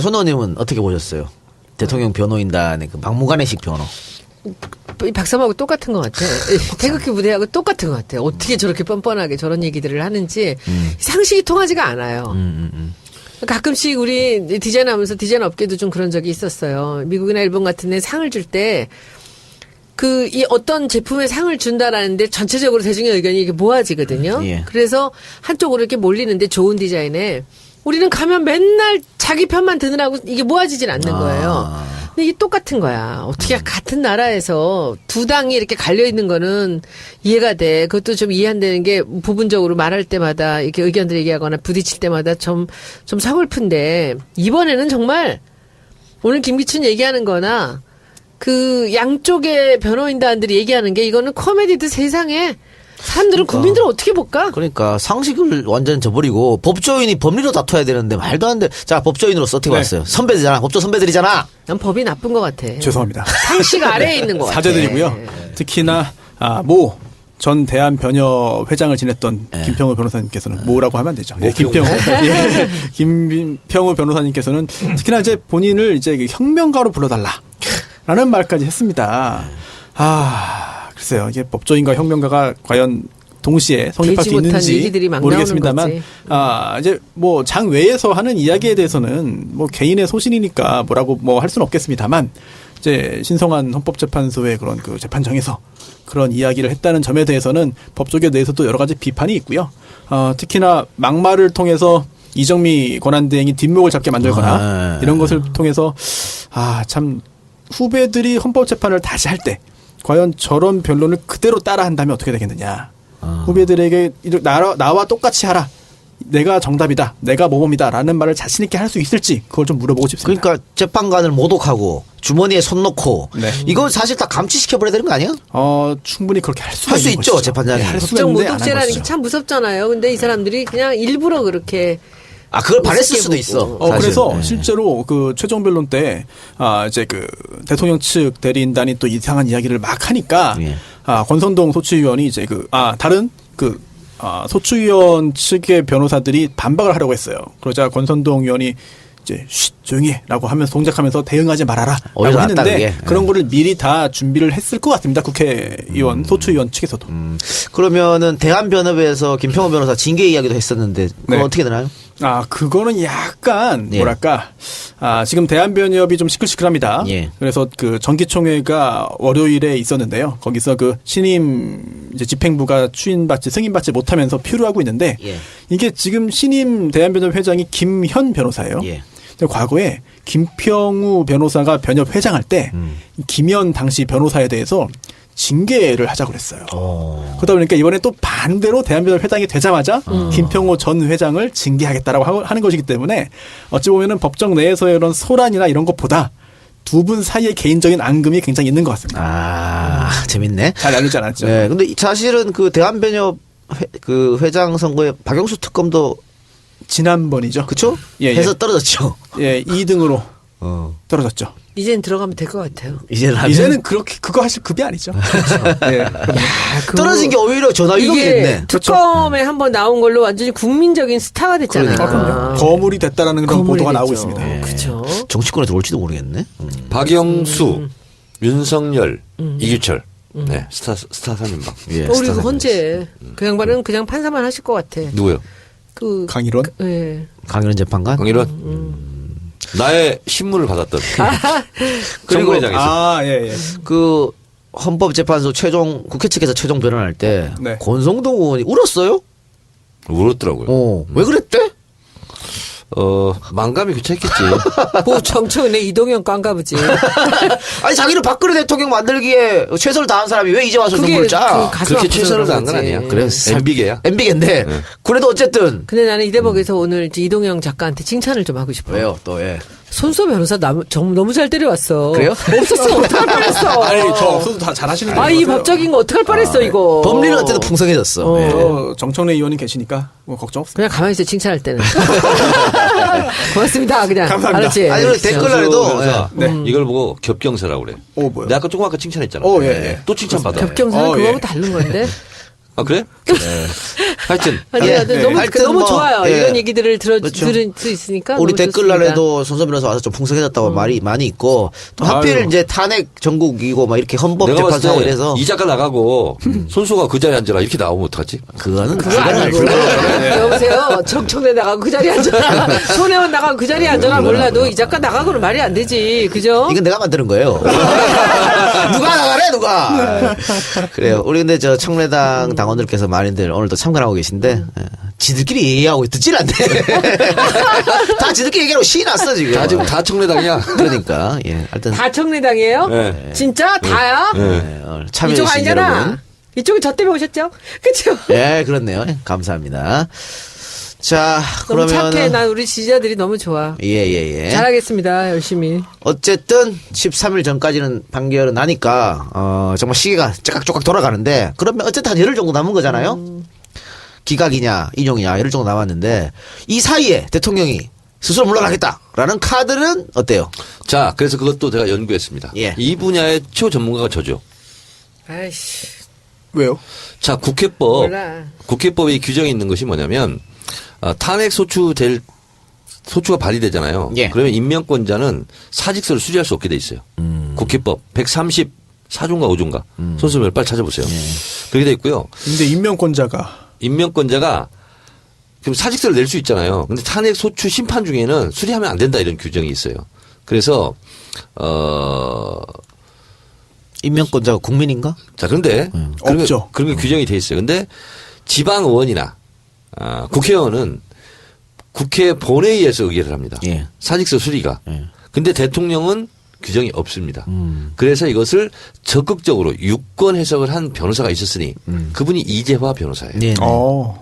손 의원님은 어떻게 보셨어요? 대통령 변호인단의 그 막무가내식 변호. 박사하고 똑같은 것 같아. 태극기 부대하고 똑같은 것 같아. 어떻게 저렇게 뻔뻔하게 저런 얘기들을 하는지 상식이 통하지가 않아요. 가끔씩 우리 디자인하면서 디자인 업계도 좀 그런 적이 있었어요. 미국이나 일본 같은 데 상을 줄 때 이 어떤 제품에 상을 준다라는데 전체적으로 대중의 의견이 이게 모아지거든요. 예. 그래서 한쪽으로 이렇게 몰리는데 좋은 디자인에 우리는 가면 맨날 자기 편만 드느라고 이게 모아지질 않는 거예요. 근데 이게 똑같은 거야. 어떻게 같은 나라에서 두 당이 이렇게 갈려 있는 거는 이해가 돼. 그것도 좀 이해 안 되는 게 부분적으로 말할 때마다 이렇게 의견들 얘기하거나 부딪힐 때마다 좀 서글픈데 이번에는 정말 오늘 김기춘 얘기하는 거나 그 양쪽의 변호인단들이 얘기하는 게 이거는 코미디도 세상에 사람들은 국민들은 어떻게 볼까? 그러니까 상식을 완전 저버리고 법조인이 법리로 다퉈야 되는데 말도 안 돼. 자, 법조인으로서 어떻게 봤어요? 선배들이잖아. 법조 선배들이잖아. 난 법이 나쁜 것 같아. 죄송합니다. 상식 아래에 있는 것 같아. 사죄드리고요. 특히나 모 전 대한변협 회장을 지냈던 김평우 변호사님께서는 뭐라고 하면 안 되죠. 김평우 김평우 변호사님께서는 특히나 이제 본인을 이제 혁명가로 불러달라라는 말까지 했습니다. 글쎄요. 이게 법조인과 혁명가가 과연 동시에 성립할 수 있는지 모르겠습니다만, 이제 뭐 장외에서 하는 이야기에 대해서는 뭐 개인의 소신이니까 뭐라고 뭐 할 수는 없겠습니다만, 이제 신성한 헌법재판소의 그런 그 재판정에서 그런 이야기를 했다는 점에 대해서는 법조계 내에서도 여러 가지 비판이 있고요. 특히나 막말을 통해서 이정미 권한대행이 뒷목을 잡게 만들거나 이런 것을 통해서 참 후배들이 헌법재판을 다시 할 때 과연 저런 변론을 그대로 따라한다면 어떻게 되겠느냐. 후배들에게 나와 똑같이 하라. 내가 정답이다. 내가 모범이다. 라는 말을 자신 있게 할 수 있을지 그걸 좀 물어보고 싶습니다. 그러니까 재판관을 모독하고 주머니에 손 넣고 이거 사실 다 감치시켜버려야 되는 거 아니야? 충분히 그렇게 할 수 있죠. 것이죠. 재판장이. 법정 모독죄라는 게 참 무섭잖아요. 근데 이 사람들이 그냥 일부러 그렇게 그걸 바랬을 수도 있어. 그래서 실제로 그 최종 변론 때 이제 그 대통령 측 대리인단이 또 이상한 이야기를 막 하니까 권선동 소추위원이 이제 다른 소추위원 측의 변호사들이 반박을 하려고 했어요. 그러자 권선동 의원이 이제 조용히 해라고 하면서 동작하면서 대응하지 말아라 라고 했는데 그런 거를 미리 다 준비를 했을 것 같습니다. 국회의원 소추위원 측에서도. 그러면은 대한변협에서 김평호 변호사 징계 이야기도 했었는데 그건 어떻게 되나요? 그거는 약간 뭐랄까 지금 대한변협이 좀 시끌시끌합니다. 그래서 그 정기총회가 월요일에 있었는데요. 거기서 그 신임 이제 집행부가 승인받지 못하면서 표류하고 있는데 이게 지금 신임 대한변협 회장이 김현 변호사예요. 과거에 김평우 변호사가 변협 회장할 때 김현 당시 변호사에 대해서 징계를 하자고 그랬어요. 그러다 보니까 이번에 또 반대로 대한변협 회장이 되자마자 김평호 전 회장을 징계하겠다라고 하는 것이기 때문에 어찌 보면은 법정 내에서의 이런 소란이나 이런 것보다 두 분 사이의 개인적인 앙금이 굉장히 있는 것 같습니다. 재밌네. 잘 알려지 않았죠. 네, 근데 사실은 그 대한변협 그 회장 선거에 박영수 특검도 지난번이죠. 그렇죠? 해서 떨어졌죠. 2등으로 떨어졌죠. 이제는 들어가면 될 것 같아요. 이제는 그렇게 그거 하실 급이 아니죠. 떨어진 게 오히려 전화위복이겠네. 특검에 한번 나온 걸로 완전히 국민적인 스타가 됐잖아요. 거물이 됐다라는 그런 보도가 나오고 있습니다. 그렇죠. 정치권에 들어올지도 모르겠네. 박영수, 윤석열, 이규철. 네, 스타 3인방. 우리 그 헌재 그 양반은 그냥 판사만 하실 것 같아. 누구요? 강일원? 강일원 재판관? 강일원? 나의 신문을 받았던 그리고 정부회장에서 헌법재판소 국회 측에서 최종 변론할 때 권성동 의원이 울었어요? 울었더라고요. 왜 그랬대? 만감이 교차했겠지. 뭐 정청래 이동영 깡가 보지. 아니 자기는 박근혜 대통령 만들기에 최선을 다한 사람이 왜 이제 와서 눈물 짜? 그렇게 최선을 다한 건 아니야. 그래 MB계야. MB계인데 그래도 어쨌든. 근데 나는 이 대목에서 오늘 이동영 작가한테 칭찬을 좀 하고 싶어요. 왜요 또? 손소 변호사 너무 잘 때려왔어. 그래요? 없었으면 어떡할 뻔했어. 아니 저 없어도 다 잘하시는 거예요. 이 법적인 거 어떡할 뻔했어 이거. 법리는 어쨌든 풍성해졌어. 정청래 의원이 계시니까 뭐 걱정 없어요. 그냥 가만히 있어 칭찬할 때는. 고맙습니다. 그냥. 감사합니다. 알았지? 아니 그래 댓글란에도 이걸 보고 겹경사라고 그래. 뭐요? 내가 조금 아까 칭찬했잖아. 또 칭찬받아. 겹경사는 그거하고 다른 건데. 그래? 하여튼 아니요, 네. 너무 하여튼 너무 뭐, 좋아요. 예. 이런 얘기들을 들을 그렇죠. 수 있으니까 우리 너무 좋습니다. 댓글란에도 손선 변호사 와서 좀 풍성해졌다고 말이 많이 있고 또 하필 아유. 이제 탄핵 전국이고 막 이렇게 헌법 내가 봤을 재판소하고 때 이래서 이 작가 나가고 손수가 그 자리에 앉아라 이렇게 나오면 어떡하지? 그거는 그거 아니고 여보세요. 정청래 나가고 그 자리에 앉아라. 손혜원 나가고 그 자리에 앉아라 몰라도 이 작가 나가고는 말이 안 되지. 그죠? 이건 내가 만드는 거예요. 누가 나가래 누가. 그래요. 우리 근데 저 청래당 당원들께서 많이들 오늘도 참관하고 계신데 지들끼리 얘기하고 듣질 않네. 다 지들끼리 얘기하고 신이 났어 지금. 다 지금 다 청래당이야. 그러니까 예. 하여튼 다 청래당이에요? 네. 진짜 다야? 네, 오늘 참여해 이쪽 주신 아니잖아. 여러분. 이쪽은 저 때문에 오셨죠? 그쵸? 예, 그렇네요. 감사합니다. 자, 너무 그러면 착해. 난 우리 지지자들이 너무 좋아. 예. 잘하겠습니다. 열심히. 어쨌든 13일 전까지는 판결은 나니까 정말 시계가 쪼깍쪼깍 돌아가는데 그러면 어쨌든 한 열흘 정도 남은 거잖아요. 기각이냐 인용이냐 열흘 정도 남았는데 이 사이에 대통령이 스스로 물러나겠다라는 카드는 어때요? 자, 그래서 그것도 제가 연구했습니다. 예. 이 분야의 최고 전문가가 저죠. 아이씨. 왜요? 자, 국회법. 몰라. 국회법에 규정이 있는 것이 뭐냐면 탄핵 소추가 발의되잖아요. 예. 그러면 임명권자는 사직서를 수리할 수 없게 돼 있어요. 국회법 134조인가 5조인가. 손수를 빨리 찾아보세요. 그렇게 돼 있고요. 근데 임명권자가 그럼 사직서를 낼 수 있잖아요. 근데 탄핵 소추 심판 중에는 수리하면 안 된다 이런 규정이 있어요. 그래서 임명권자가 국민인가? 자, 그런데 없죠. 그런 게 규정이 돼 있어요. 근데 지방 의원이나 국회의원은 국회 본회의에서 의결을 합니다. 예. 사직서 수리가. 예. 근데 대통령은 규정이 없습니다. 그래서 이것을 적극적으로 유권 해석을 한 변호사가 있었으니 그분이 이재화 변호사예요. 네.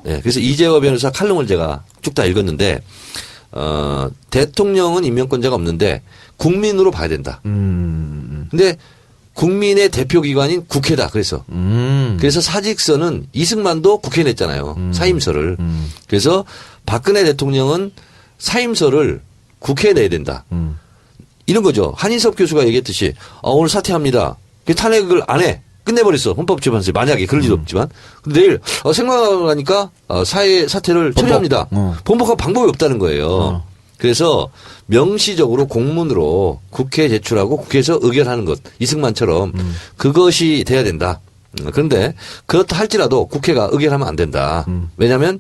네, 그래서 이재화 변호사 칼럼을 제가 쭉 다 읽었는데 대통령은 임명권자가 없는데 국민으로 봐야 된다. 근데 국민의 대표기관인 국회다. 그래서 사직서는 이승만도 국회에 냈잖아요. 사임서를. 그래서 박근혜 대통령은 사임서를 국회에 내야 된다. 이런 거죠. 한인섭 교수가 얘기했듯이 오늘 사퇴합니다. 탄핵을 안 해. 끝내버렸어. 헌법재판소에. 만약에 그럴 리도 없지만. 근데 내일 생각하니까 사퇴를 처리합니다. 번복할 방법이 없다는 거예요. 그래서 명시적으로 공문으로 국회에 제출하고 국회에서 의결하는 것. 이승만처럼 그것이 돼야 된다. 그런데 그렇다 할지라도 국회가 의결하면 안 된다. 왜냐하면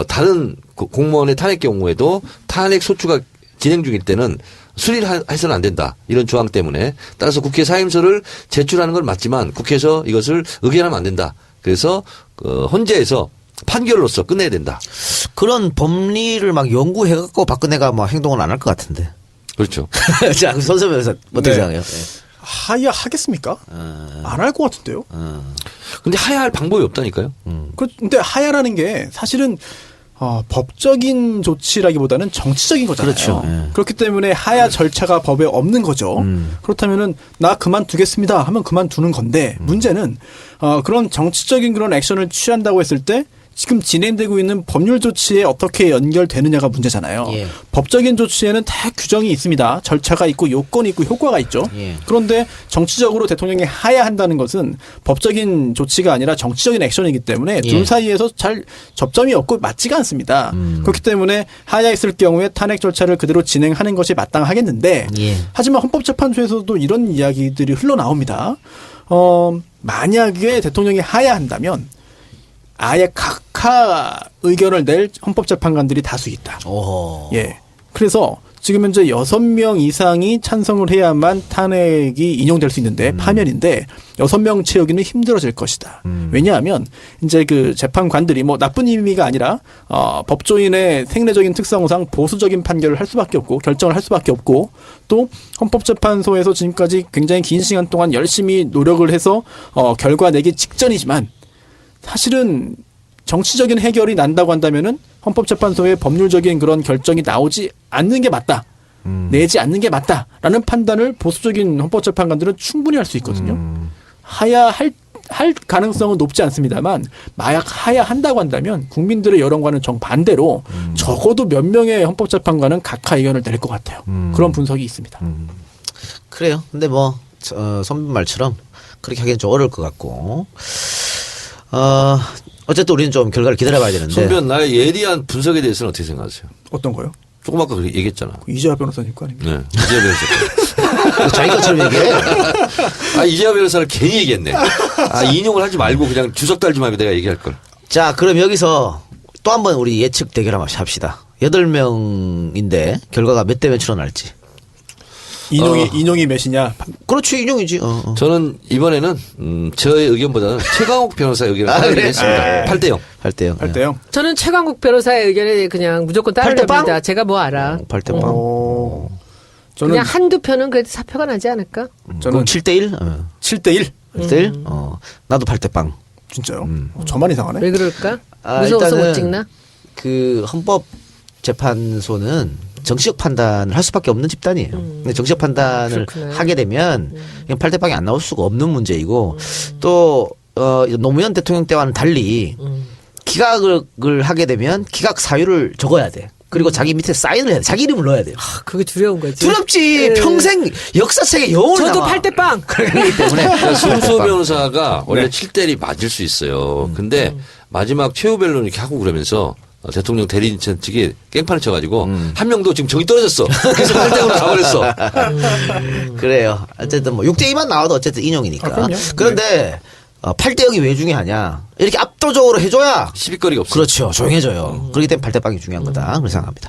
다른 공무원의 탄핵 경우에도 탄핵 소추가 진행 중일 때는 수리를 해서는 안 된다. 이런 조항 때문에 따라서 국회 사임서를 제출하는 건 맞지만 국회에서 이것을 의결하면 안 된다. 그래서 헌재에서 판결로서 끝내야 된다. 그런 법리를 막 연구해갖고 박근혜가 막 행동을 안 할 것 같은데. 그렇죠. 자, 손수 변호사 어떻게 네. 생각해요? 하야 하겠습니까? 안 할 것 같은데요. 근데 하야할 방법이 없다니까요. 근데 하야라는 게 사실은 법적인 조치라기보다는 정치적인 거잖아요. 그렇죠. 예. 그렇기 때문에 하야 절차가 법에 없는 거죠. 그렇다면은 나 그만두겠습니다 하면 그만두는 건데 문제는 그런 정치적인 그런 액션을 취한다고 했을 때 지금 진행되고 있는 법률 조치에 어떻게 연결되느냐가 문제잖아요. 예. 법적인 조치에는 다 규정이 있습니다. 절차가 있고 요건이 있고 효과가 있죠. 예. 그런데 정치적으로 대통령이 하야한다는 것은 법적인 조치가 아니라 정치적인 액션이기 때문에 예. 둘 사이에서 잘 접점이 없고 맞지가 않습니다. 그렇기 때문에 하야했을 경우에 탄핵 절차를 그대로 진행하는 것이 마땅하겠는데 예. 하지만 헌법재판소에서도 이런 이야기들이 흘러나옵니다. 만약에 대통령이 하야한다면 아예 각하 의견을 낼 헌법재판관들이 다수 있다. 오호. 예. 그래서 지금 현재 6명 이상이 찬성을 해야만 탄핵이 인용될 수 있는데 파면인데 6명 채우기는 힘들어질 것이다. 왜냐하면 이제 그 재판관들이 뭐 나쁜 의미가 아니라 법조인의 생리적인 특성상 보수적인 판결을 할 수밖에 없고 결정을 할 수밖에 없고 또 헌법재판소에서 지금까지 굉장히 긴 시간 동안 열심히 노력을 해서 결과 내기 직전이지만 사실은 정치적인 해결이 난다고 한다면은 헌법재판소의 법률적인 그런 결정이 나오지 않는 게 맞다. 내지 않는 게 맞다라는 판단을 보수적인 헌법재판관들은 충분히 할 수 있거든요. 하야할 가능성은 높지 않습니다만 만약 하야한다고 한다면 국민들의 여론과는 정반대로 적어도 몇 명의 헌법재판관은 각하 의견을 낼 것 같아요. 그런 분석이 있습니다. 그래요. 근데 뭐 선배 말처럼 그렇게 하기엔 좀 어려울 것 같고 어쨌든 우리는 좀 결과를 기다려봐야 되는데. 손변 나의 예리한 분석에 대해서는 어떻게 생각하세요? 어떤 거요? 조금 아까 그렇게 얘기했잖아. 이재화 변호사님 거 아닙니까? 네. 이재화 변호사. 자기 것처럼 얘기해. 이재화 변호사를 괜히 얘기했네. 인용을 하지 말고 그냥 주석 달지 말고 내가 얘기할 걸. 자, 그럼 여기서 또 한 번 우리 예측 대결 한번 합시다. 8명인데 결과가 몇 대 몇으로 날지. 인용이 몇이냐? 그렇지, 인용이지. 저는 이번에는 저의 의견보다는 최강욱 변호사의 의견을 그래? 하겠습니다. 8대 0. 8대 0. 8대 0. 저는 최강국 변호사의 의견에 그냥 무조건 팔대 빵? 따르렵니다. 제가 뭐 알아. 8대 빵. 저는 그냥 한두 편은 그래도 사표가 나지 않을까? 저는 7대 1. 7대 1. 8대 1. 나도 8대 빵. 진짜요? 저만 이상하네. 왜 그럴까? 아, 무서워서 일단은 못 찍나? 그 헌법재판소는 정치적 판단을 할 수밖에 없는 집단이에요. 근데 정치적 판단을 그렇구나. 하게 되면 그냥 8대 빵이 안 나올 수가 없는 문제이고 또 노무현 대통령 때와는 달리 기각을 하게 되면 기각 사유를 적어야 돼. 그리고 자기 밑에 사인을 해야 돼. 자기 이름을 넣어야 돼요. 그게 두려운 거지. 두렵지. 평생 역사책에 영혼을 저도 남아. 8대 빵. 그렇기 때문에 그러니까 순수 8대 빵. 변호사가 원래 7대1이 맞을 수 있어요. 근데 마지막 최후 변론 이렇게 하고 그러면서 대통령 대리인 측이 깽판을 쳐가지고 한 명도 지금 정이 떨어졌어. 그래서 8대0으로 가버렸어. 그래요. 어쨌든 뭐 6대 2만 나와도 어쨌든 인용이니까. 그럼요. 그런데 8대 0이 왜 중요하냐? 이렇게 압도적으로 해줘야 시비거리가 없어. 그렇죠. 조용해져요. 그렇기 때문에 8대 빵이 중요한 거다. 그렇게 생각합니다.